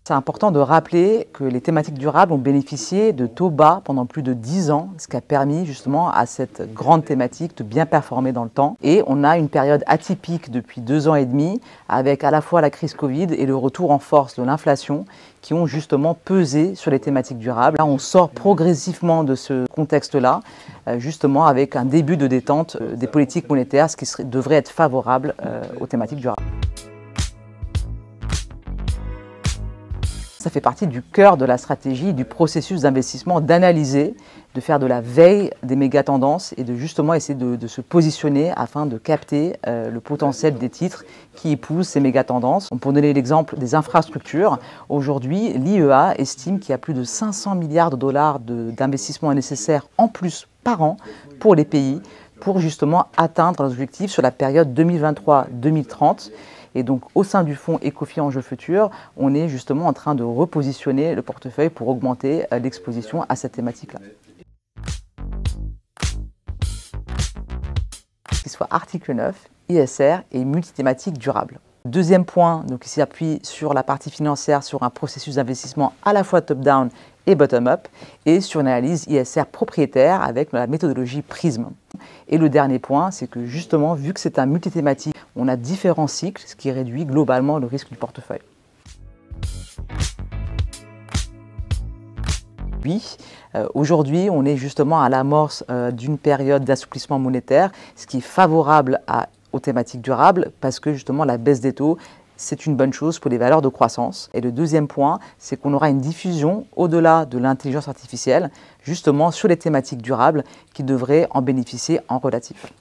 C'est important de rappeler que les thématiques durables ont bénéficié de taux bas pendant plus de 10 ans, ce qui a permis justement à cette grande thématique de bien performer dans le temps. Et on a une période atypique depuis 2 ans et demi, avec à la fois la crise Covid et le retour en force de l'inflation, qui ont justement pesé sur les thématiques durables. Là, on sort progressivement de ce contexte-là, justement avec un début de détente des politiques monétaires, ce qui devrait être favorable aux thématiques durables. Ça fait partie du cœur de la stratégie, du processus d'investissement, d'analyser, de faire de la veille des méga-tendances et de justement essayer de se positionner afin de capter le potentiel des titres qui épousent ces méga-tendances. Pour donner l'exemple des infrastructures, aujourd'hui, l'IEA estime qu'il y a plus de 500 milliards de dollars d'investissements nécessaires en plus par an pour les pays pour justement atteindre leurs objectifs sur la période 2023-2030. Et donc, au sein du fonds Ecofi Enjeux Futurs, on est justement en train de repositionner le portefeuille pour augmenter l'exposition à cette thématique-là. Qu'il soit article 9, ISR et multithématique durable. Deuxième point, donc, qui s'appuie sur la partie financière, sur un processus d'investissement à la fois top-down et bottom-up, et sur une analyse ISR propriétaire avec la méthodologie PRISM. Et le dernier point, c'est que justement, vu que c'est un multithématique, on a différents cycles, ce qui réduit globalement le risque du portefeuille. Oui, aujourd'hui, on est justement à l'amorce d'une période d'assouplissement monétaire, ce qui est favorable aux thématiques durables parce que justement la baisse des taux, c'est une bonne chose pour les valeurs de croissance. Et le deuxième point, c'est qu'on aura une diffusion au-delà de l'intelligence artificielle, justement sur les thématiques durables qui devraient en bénéficier en relatif.